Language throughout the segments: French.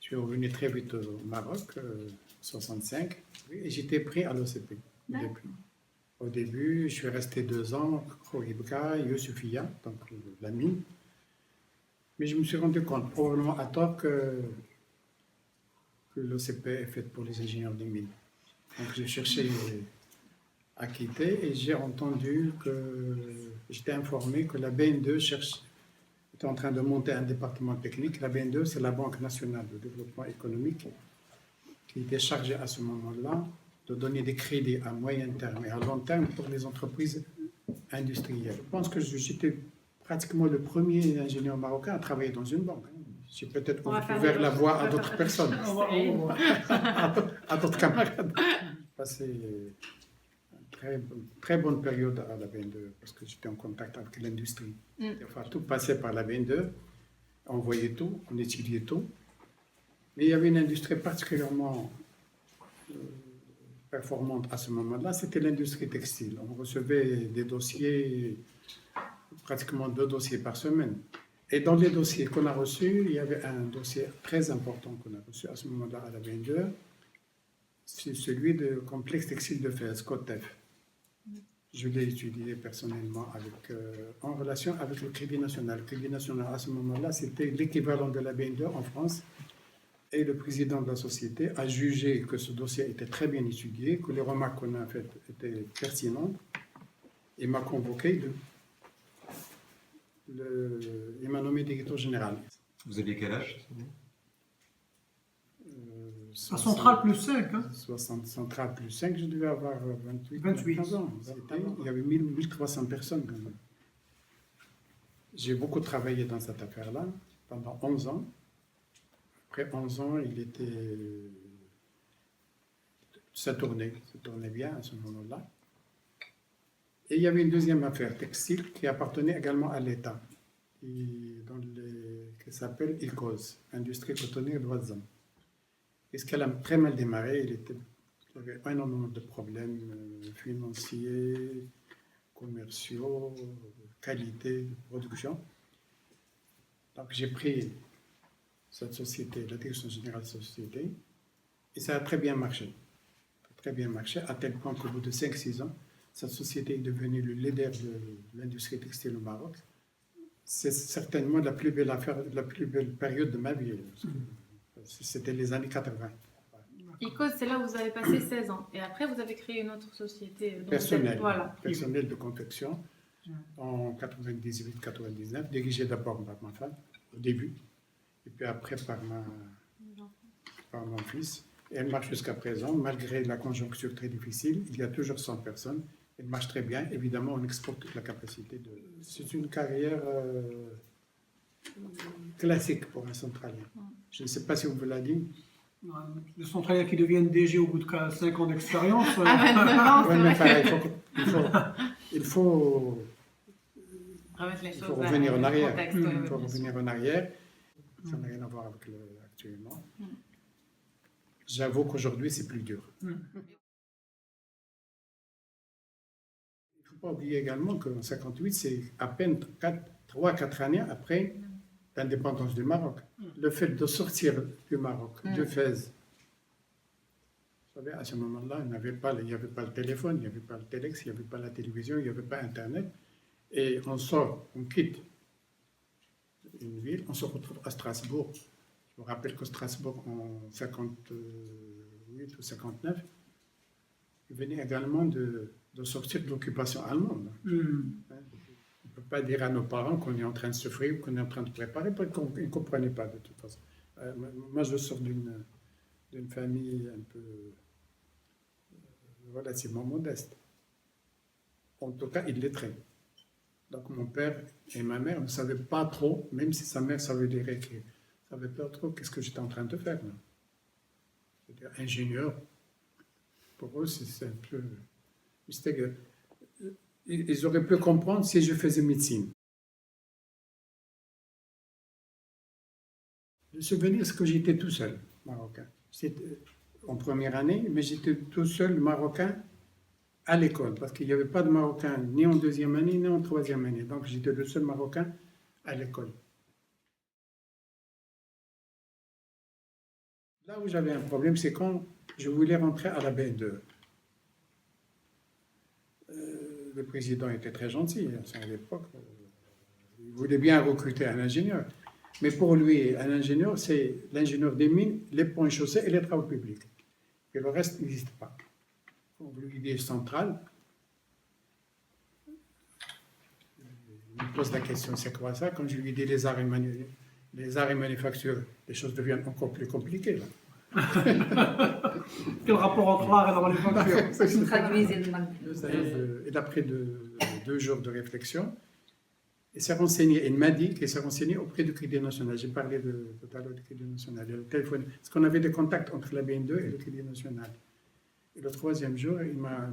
suis revenu très vite au Maroc, 65, et j'étais pris à l'OCP. Au début, je suis resté 2 ans, Khouribga, Youssoufia, donc la mine. Mais je me suis rendu compte, probablement à tort, que l'OCP est faite pour les ingénieurs des mines. Donc j'ai cherché à quitter et j'ai entendu j'étais informé que la BN2 était en train de monter un département technique. La BN2, c'est la Banque nationale de développement économique, qui était chargée à ce moment-là de donner des crédits à moyen terme et à long terme pour les entreprises industrielles. Je pense que j'étais pratiquement le premier ingénieur marocain à travailler dans une banque. J'ai peut-être ouvert la voie à d'autres personnes, à d'autres camarades. Passé une très bonne période à la BN2 parce que j'étais en contact avec l'industrie. Enfin, tout passait par la BN2, on voyait tout, on étudiait tout. Mais il y avait une industrie particulièrement performante à ce moment-là, c'était l'industrie textile. On recevait des dossiers, pratiquement 2 dossiers par semaine. Et dans les dossiers qu'on a reçus, il y avait un dossier très important qu'on a reçu à ce moment-là à la BN2, c'est celui du complexe textile de Fès, COTEF. Je l'ai étudié personnellement en relation avec le Crédit National. Le Crédit National, à ce moment-là, c'était l'équivalent de la BN2 en France. Et le président de la société a jugé que ce dossier était très bien étudié, que les remarques qu'on a faites étaient pertinentes. Il m'a convoqué, il m'a nommé directeur général. Vous aviez quel âge? À Centrale plus 5, hein? Centrale plus 5, je devais avoir 28 ans. Il y avait 1300 personnes quand même. J'ai beaucoup travaillé dans cette affaire-là pendant 11 ans. Après 11 ans, ça tournait bien à ce moment-là. Et il y avait une deuxième affaire textile qui appartenait également à l'État, qui s'appelle ICOS, Industrie cotonnière d'Ouazzane. Et ce qu'elle a très mal démarré, il y avait énormément de problèmes financiers, commerciaux, qualité de production. Donc j'ai pris cette société, la direction générale de cette société, et ça a très bien marché. Très bien marché, à tel point qu'au bout de 5-6 ans, cette société est devenue le leader de l'industrie textile au Maroc. C'est certainement la plus belle affaire, la plus belle période de ma vie. C'était les années 80. ICOS, c'est là où vous avez passé 16 ans. Et après, vous avez créé une autre société personnelle de confection en 98-99, dirigée d'abord par ma femme, au début, et puis après par mon fils. Et elle marche jusqu'à présent, malgré la conjoncture très difficile. Il y a toujours 100 personnes. Elle marche très bien. Évidemment, on exporte toute la capacité. C'est une carrière classique pour un centralien. Je ne sais pas si on vous l'a dit. Le centralien qui devient DG au bout de 5 ans d'expérience. Il faut revenir en arrière. Ça n'a rien à voir avec actuellement. J'avoue qu'aujourd'hui, c'est plus dur. Il ne faut pas oublier également qu'en 1958, c'est à peine 3-4 années après l'indépendance du Maroc. Le fait de sortir du Maroc, de Fès, vous savez, à ce moment-là, il n'y avait pas le téléphone, il n'y avait pas le téléx, il n'y avait pas la télévision, il n'y avait pas Internet. Et on quitte une ville, on se retrouve à Strasbourg. Je me rappelle que Strasbourg, en 58 ou 59, il venait également de sortir de l'occupation allemande. On ne peut pas dire à nos parents qu'on est en train de souffrir ou qu'on est en train de préparer, parce qu'ils ne comprenaient pas de toute façon. Moi, je sors d'une famille un peu relativement modeste. En tout cas, illettrée. Donc mon père et ma mère ne savaient pas trop, même si sa mère savait lire et écrire, ne savaient pas trop qu'est-ce que j'étais en train de faire là. C'est-à-dire ingénieur. Pour eux, c'est un peu... Ils auraient pu comprendre si je faisais médecine. Le souvenir, c'est que j'étais tout seul, marocain. C'était en première année, mais j'étais tout seul, marocain, à l'école, parce qu'il n'y avait pas de Marocain ni en deuxième année, ni en troisième année. Donc j'étais le seul Marocain à l'école. Là où j'avais un problème, c'est quand je voulais rentrer à la BN2. Le président était très gentil à l'époque. Il voulait bien recruter un ingénieur. Mais pour lui, un ingénieur, c'est l'ingénieur des mines, les ponts et chaussées et les travaux publics. Et le reste n'existe pas. Quand vous lui dites centrale, il me pose la question, c'est quoi ça? Quand je lui dis les arts et manufactures, les choses deviennent encore plus compliquées. Là. Quel rapport entre l'art et la manufacture? Traduisez le Il a pris 2 jours de réflexion. Il s'est renseigné, il m'a dit qu'il s'est renseigné auprès du Crédit National. J'ai parlé tout à l'heure du Crédit National. Il a téléphoné, parce qu'on avait des contacts entre la BN2 et le Crédit National. Et le 3e jour, il m'a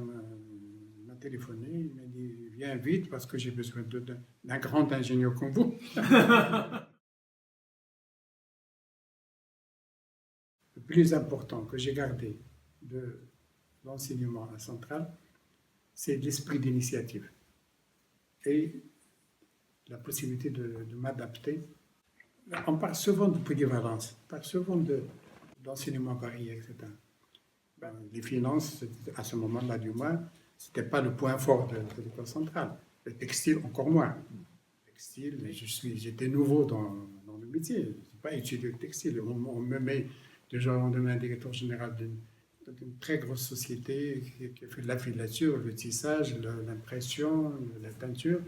téléphoné, il m'a dit « Viens vite parce que j'ai besoin d'un grand ingénieur comme vous. » Le plus important que j'ai gardé de l'enseignement à Centrale, c'est l'esprit d'initiative et la possibilité de m'adapter. On parle souvent de polyvalence, on parle souvent d'enseignement varié, etc. Les finances, à ce moment-là du moins, ce n'était pas le point fort de l'école centrale. Le textile, encore moins. Le textile, j'étais nouveau dans le métier. Je n'ai pas étudié le textile. On me met du jour au lendemain directeur général d'une très grosse société qui fait de la filature, le tissage, l'impression, la peinture.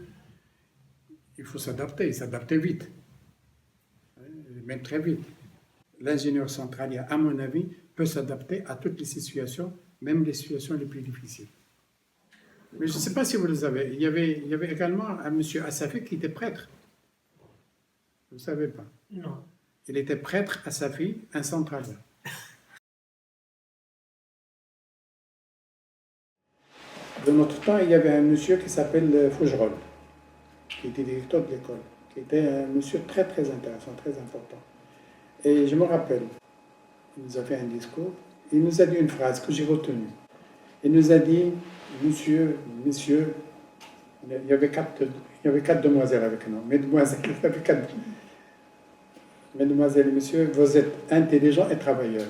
Il faut s'adapter vite, même très vite. L'ingénieur centralier, à mon avis, peut s'adapter à toutes les situations, même les situations les plus difficiles. Mais je ne sais pas si vous le savez, il y avait également un monsieur Assafi qui était prêtre. Vous ne savez pas? Non. Il était prêtre à Safi, un centralien. De notre temps, il y avait un monsieur qui s'appelle Fougerolles, qui était directeur de l'école, qui était un monsieur très très intéressant, très important. Et je me rappelle, il nous a fait un discours, il nous a dit une phrase que j'ai retenue. Il nous a dit, monsieur, il y avait quatre demoiselles avec nous, mesdemoiselles, il y avait 4. Mesdemoiselles et messieurs, vous êtes intelligents et travailleurs.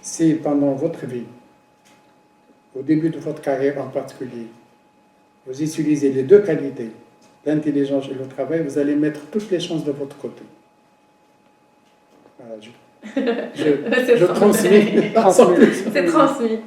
Si pendant votre vie, au début de votre carrière en particulier, vous utilisez les 2 qualités, l'intelligence et le travail, vous allez mettre toutes les chances de votre côté. Voilà, je transmets. C'est transmis.